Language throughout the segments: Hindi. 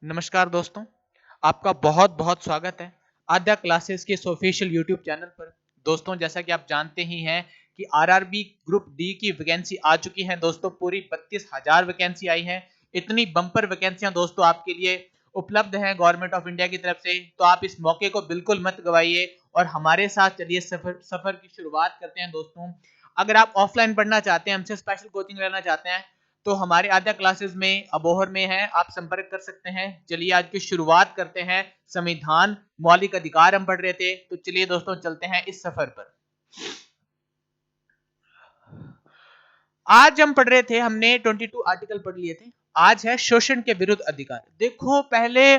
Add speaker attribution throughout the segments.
Speaker 1: नमस्कार दोस्तों, आपका बहुत बहुत स्वागत है आद्या क्लासेस के इस ऑफिशियल यूट्यूब चैनल पर। दोस्तों, जैसा कि आप जानते ही हैं कि आरआरबी ग्रुप डी की वैकेंसी आ चुकी है दोस्तों। पूरी 32,000 वैकेंसी आई है। इतनी बम्पर वैकेंसियां दोस्तों आपके लिए उपलब्ध हैं गवर्नमेंट ऑफ इंडिया की तरफ से, तो आप इस मौके को बिल्कुल मत गवाइए और हमारे साथ चलिए सफर की शुरुआत करते हैं दोस्तों। अगर आप ऑफलाइन पढ़ना चाहते हैं, हमसे स्पेशल कोचिंग लेना चाहते हैं, तो हमारे आद्या क्लासेस में अबोहर में है, आप संपर्क कर सकते हैं। चलिए आज की शुरुआत करते हैं। संविधान मौलिक अधिकार हम पढ़ रहे थे, तो चलिए दोस्तों चलते हैं इस सफर पर। आज हम पढ़ रहे थे, हमने 22 आर्टिकल पढ़ लिए थे। आज है शोषण के विरुद्ध अधिकार। देखो, पहले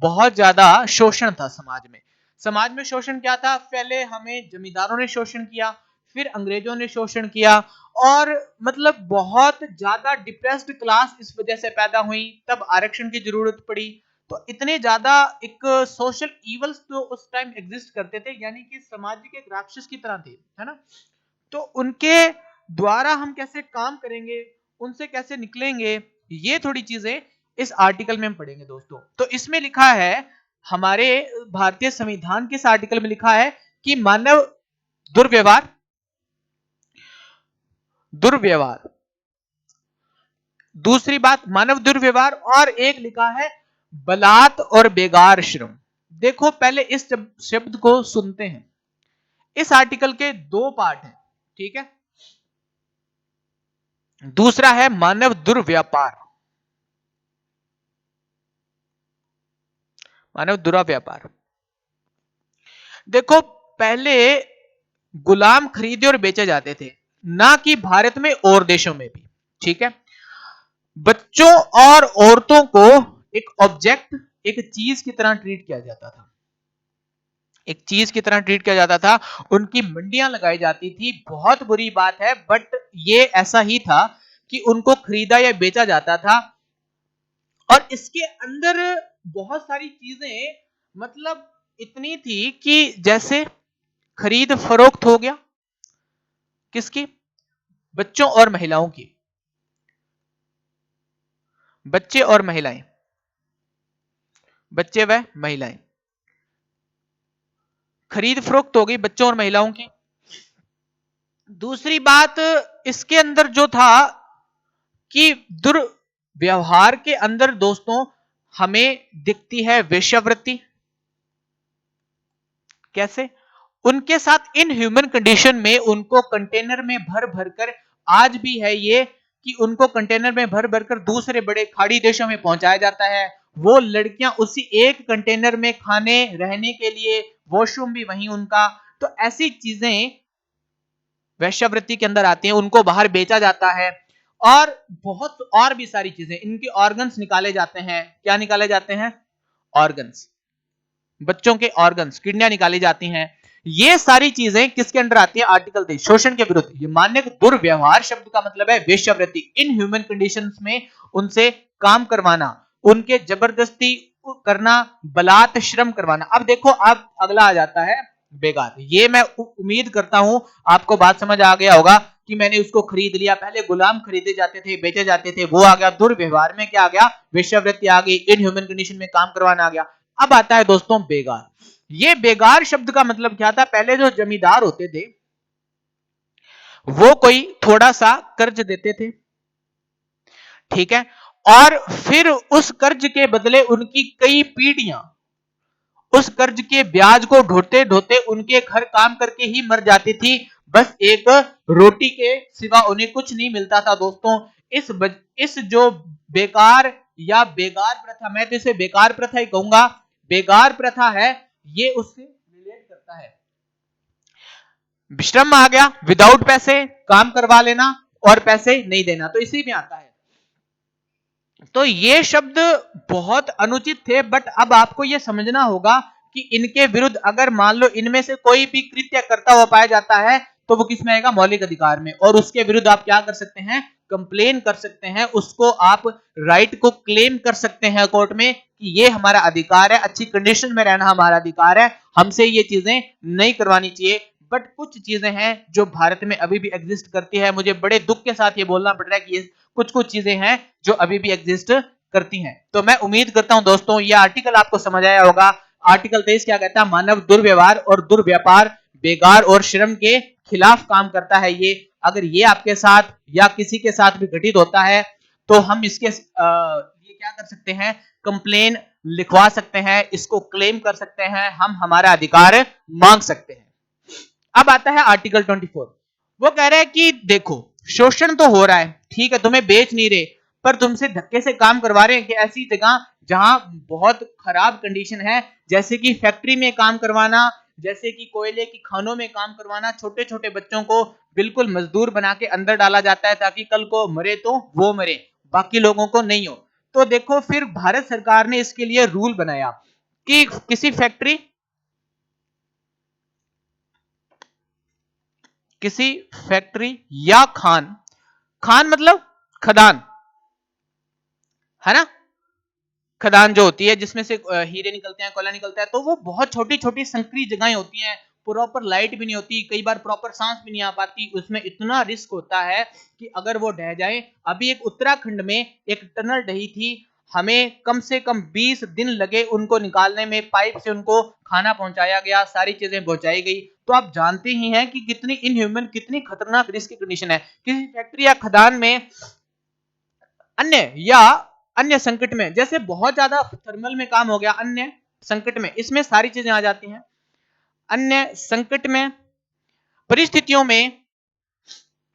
Speaker 1: बहुत ज्यादा शोषण था समाज में। समाज में शोषण क्या था? पहले हमें जमींदारों ने शोषण किया, फिर अंग्रेजों ने शोषण किया, और मतलब बहुत ज्यादा डिप्रेस्ड क्लास इस वजह से पैदा हुई। तब आरक्षण की जरूरत पड़ी। तो इतने ज्यादा एक सोशल इवल्स तो उस टाइम एग्जिस्ट करते थे, यानी कि सामाजिक एक राक्षस की तरह थे, है ना। तो उनके द्वारा हम कैसे काम करेंगे, उनसे कैसे निकलेंगे, ये थोड़ी चीजें इस आर्टिकल में हम पढ़ेंगे दोस्तों। तो इसमें लिखा है, हमारे भारतीय संविधान के इस आर्टिकल में लिखा है कि मानव दुर्व्यवहार दुर्व्यवहार दूसरी बात मानव दुर्व्यवहार, और एक लिखा है बलात् और बेगार श्रम। देखो, पहले इस शब्द को सुनते हैं। इस आर्टिकल के दो पार्ट हैं, ठीक है। दूसरा है मानव दुर्व्यापार, मानव दुर्व्यापार। देखो, पहले गुलाम खरीदे और बेचे जाते थे, ना कि भारत में और देशों में भी, ठीक है। बच्चों और औरतों को एक ऑब्जेक्ट, एक चीज की तरह ट्रीट किया जाता था, एक चीज की तरह ट्रीट किया जाता था। उनकी मंडियां लगाई जाती थी। बहुत बुरी बात है, बट ये ऐसा ही था कि उनको खरीदा या बेचा जाता था। और इसके अंदर बहुत सारी चीजें, मतलब इतनी थी कि जैसे खरीद फरोख्त हो गया, किसकी? बच्चों और महिलाओं की। बच्चे और महिलाएं, बच्चे व महिलाएं, खरीद फरोख्त हो गई बच्चों और महिलाओं की। दूसरी बात इसके अंदर जो था कि दुर्व्यवहार के अंदर दोस्तों हमें दिखती है वेश्यावृत्ति। कैसे? उनके साथ इन ह्यूमन कंडीशन में उनको कंटेनर में भर भर कर, आज भी है ये कि उनको कंटेनर में भर भर कर दूसरे बड़े खाड़ी देशों में पहुंचाया जाता है। वो लड़कियां उसी एक कंटेनर में खाने रहने के लिए, वॉशरूम भी वहीं उनका। तो ऐसी चीजें वैश्यावृत्ति के अंदर आती हैं, उनको बाहर बेचा जाता है। और बहुत और भी सारी चीजें, इनके ऑर्गन्स निकाले जाते हैं। क्या निकाले जाते हैं? ऑर्गन्स, बच्चों के ऑर्गन्स, किडनियां निकाली जाती हैं। ये सारी चीजें किसके अंडर आती है? आर्टिकल 23, शोषण के विरुद्ध। ये मान्य दुर्व्यवहार शब्द का मतलब है वेश्यावृत्ति, इन ह्यूमन कंडीशंस में उनसे काम करवाना, उनके जबरदस्ती करना, बलात् श्रम करवाना। अब देखो, अब अगला आ जाता है बेगार। ये मैं उम्मीद करता हूं आपको बात समझ आ गया होगा कि मैंने उसको खरीद लिया। पहले गुलाम खरीदे जाते थे, बेचे जाते थे, वो आ गया। दुर्व्यवहार में क्या आ गया? वेश्यावृत्ति आ गई, इन ह्यूमन कंडीशन में काम करवाना आ गया। अब आता है दोस्तों बेगार। ये बेगार शब्द का मतलब क्या था? पहले जो जमींदार होते थे, वो कोई थोड़ा सा कर्ज देते थे, ठीक है, और फिर उस कर्ज के बदले उनकी कई पीढ़ियां उस कर्ज के ब्याज को ढोते ढोते उनके घर काम करके ही मर जाती थी। बस एक रोटी के सिवा उन्हें कुछ नहीं मिलता था दोस्तों। इस जो बेकार या बेगार प्रथा, मैं तो इसे बेकार प्रथा ही कहूंगा, बेगार प्रथा है, ये उससे रिलेट करता है। श्रम आ गया, विदाउट पैसे काम करवा लेना और पैसे नहीं देना, तो इसी में आता है। तो ये शब्द बहुत अनुचित थे, बट अब आपको ये समझना होगा कि इनके विरुद्ध अगर मान लो इनमें से कोई भी कृत्य करता हुआ पाया जाता है, तो वो किस में आएगा? मौलिक अधिकार में। और उसके विरुद्ध आप क्या कर सकते हैं? कंप्लेन कर सकते हैं, उसको आप राइट को क्लेम कर सकते हैं कोर्ट में कि ये हमारा अधिकार है, अच्छी कंडीशन में रहना हमारा अधिकार है, हमसे ये चीजें नहीं करवानी चाहिए। बट कुछ चीजें हैं जो भारत में अभी भी एग्जिस्ट करती है। मुझे बड़े दुख के साथ ये बोलना पड़ रहा है कि ये कुछ कुछ चीजें हैं जो अभी भी एग्जिस्ट करती हैं। तो मैं उम्मीद करता हूं दोस्तों ये आर्टिकल आपको समझ आया होगा। आर्टिकल 23 क्या कहता है? मानव दुर्व्यवहार और दुर्व्यापार, बेगार और श्रम के खिलाफ काम करता है। ये अगर ये आपके साथ या किसी के साथ भी घटित होता है तो हम इसके ये क्या कर सकते हैं? कंप्लेन लिखवा सकते हैं, इसको क्लेम कर सकते हैं, हम हमारा अधिकार मांग सकते हैं। अब आता है आर्टिकल 24। वो कह रहा है कि देखो शोषण तो हो रहा है, ठीक है, तुम्हें बेच नहीं रहे, पर तुमसे धक्के से काम करवा रहे हैं कि ऐसी जगह जहां बहुत खराब कंडीशन है, जैसे कि फैक्ट्री में काम करवाना, जैसे कि कोयले की खानों में काम करवाना, छोटे छोटे बच्चों को बिल्कुल मजदूर बना के अंदर डाला जाता है ताकि कल को मरे तो वो मरे, बाकी लोगों को नहीं हो। तो देखो फिर भारत सरकार ने इसके लिए रूल बनाया कि किसी फैक्ट्री या खान, खान मतलब खदान है ना, खदान जो होती है जिसमें से हीरे निकलते हैं, कोयला निकलता है, तो वो बहुत छोटी छोटी संकरी जगहें होती हैं, प्रॉपर लाइट भी नहीं होती, कई बार प्रॉपर सांस भी नहीं आ पाती, उसमें इतना रिस्क होता है कि अगर वो ढह जाए। अभी एक उत्तराखंड में एक टनल ढही थी, हमें कम से कम 20 दिन लगे उनको निकालने में, पाइप से उनको खाना पहुंचाया गया, सारी चीजें पहुंचाई गई। तो आप जानते ही हैं कि कितनी इनह्यूमन, कितनी खतरनाक रिस्क की कंडीशन है। किसी फैक्ट्री या खदान में अन्य संकट में, जैसे बहुत ज्यादा थर्मल में काम हो गया, अन्य संकट में, इसमें सारी चीजें आ जाती हैं। अन्य संकट में, परिस्थितियों में,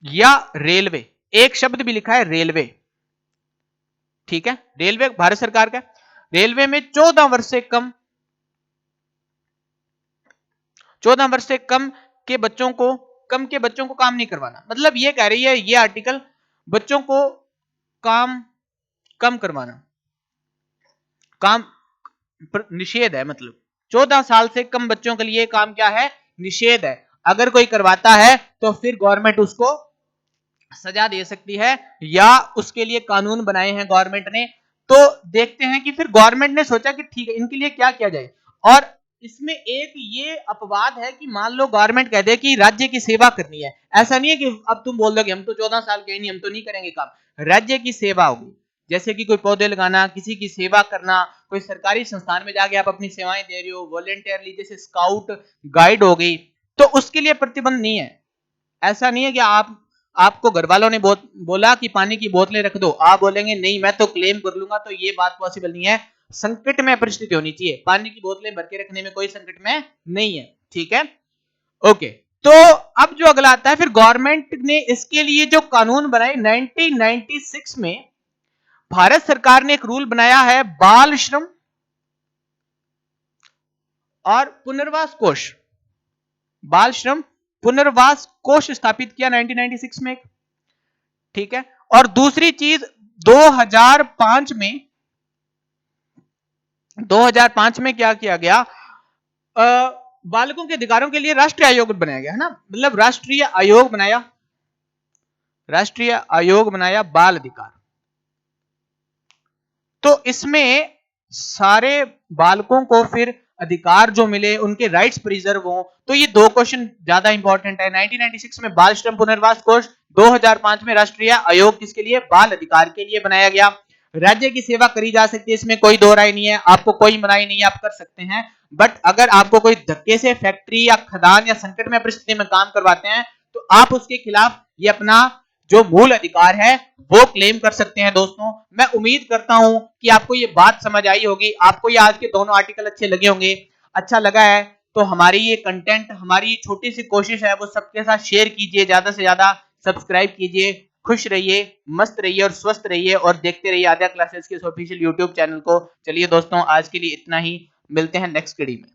Speaker 1: या रेलवे, एक शब्द भी लिखा है रेलवे, ठीक है, रेलवे भारत सरकार का, रेलवे में 14 वर्ष से कम के बच्चों को काम नहीं करवाना। मतलब ये कह रही है ये आर्टिकल, बच्चों को काम कम करवाना, काम निषेध है। मतलब 14 साल से कम बच्चों के लिए काम क्या है? निषेध है। अगर कोई करवाता है तो फिर गवर्नमेंट उसको सजा दे सकती है, या उसके लिए कानून बनाए हैं गवर्नमेंट ने। तो देखते हैं कि फिर गवर्नमेंट ने सोचा कि ठीक है इनके लिए क्या किया जाए। और इसमें एक ये अपवाद है कि मान लो गवर्नमेंट कह दे कि राज्य की सेवा करनी है, ऐसा नहीं है कि अब तुम बोल दो कि हम तो 14 साल के नहीं, हम तो नहीं करेंगे काम। राज्य की सेवा होगी, जैसे कि कोई पौधे लगाना, किसी की सेवा करना, कोई सरकारी संस्थान में जाके आप अपनी सेवाएं दे रहे हो वॉलेंटियरली, जैसे स्काउट गाइड हो गई, तो उसके लिए प्रतिबंध नहीं है। ऐसा नहीं है कि आपको घर वालों ने बोला कि पानी की बोतलें रख दो, आप बोलेंगे नहीं मैं तो क्लेम कर लूंगा, तो ये बात पॉसिबल नहीं है। संकट में परिस्थिति होनी चाहिए, पानी की बोतलें भर के रखने में कोई संकट में नहीं है, ठीक है, ओके। तो अब जो अगला आता है, फिर गवर्नमेंट ने इसके लिए जो कानून बनाए 1996 में, भारत सरकार ने एक रूल बनाया है, बाल श्रम और पुनर्वास कोष, बाल श्रम पुनर्वास कोष स्थापित किया 1996 में, ठीक है। और दूसरी चीज 2005 में क्या किया गया? बालकों के अधिकारों के लिए राष्ट्रीय आयोग बनाया गया, है ना, मतलब राष्ट्रीय आयोग बनाया बाल अधिकार। तो इसमें सारे बालकों को फिर अधिकार जो मिले, उनके राइट्स प्रिजर्व हो। तो ये दो क्वेश्चन ज्यादा इंपॉर्टेंट है। 1996 में बाल श्रम पुनर्वास कोष, 2005 में राष्ट्रीय आयोग किसके लिए? बाल अधिकार के लिए बनाया गया। राज्य की सेवा करी जा सकती है, इसमें कोई दो राय नहीं है, आपको कोई मनाही नहीं है, आप कर सकते हैं। बट अगर आपको कोई धक्के से फैक्ट्री या खदान या संकट में परिस्थिति में काम करवाते हैं तो आप उसके खिलाफ ये अपना जो मूल अधिकार है वो क्लेम कर सकते हैं। दोस्तों मैं उम्मीद करता हूं कि आपको ये बात समझ आई होगी, आपको ये आज के दोनों आर्टिकल अच्छे लगे होंगे। अच्छा लगा है तो हमारी ये कंटेंट, हमारी छोटी सी कोशिश है वो सबके साथ शेयर कीजिए, ज्यादा से ज्यादा सब्सक्राइब कीजिए। खुश रहिए, मस्त रहिए और स्वस्थ रहिए, और देखते रहिए आद्या क्लासेस के ऑफिशियल यूट्यूब चैनल को। चलिए दोस्तों आज के लिए इतना ही, मिलते हैं नेक्स्ट वीडियो में।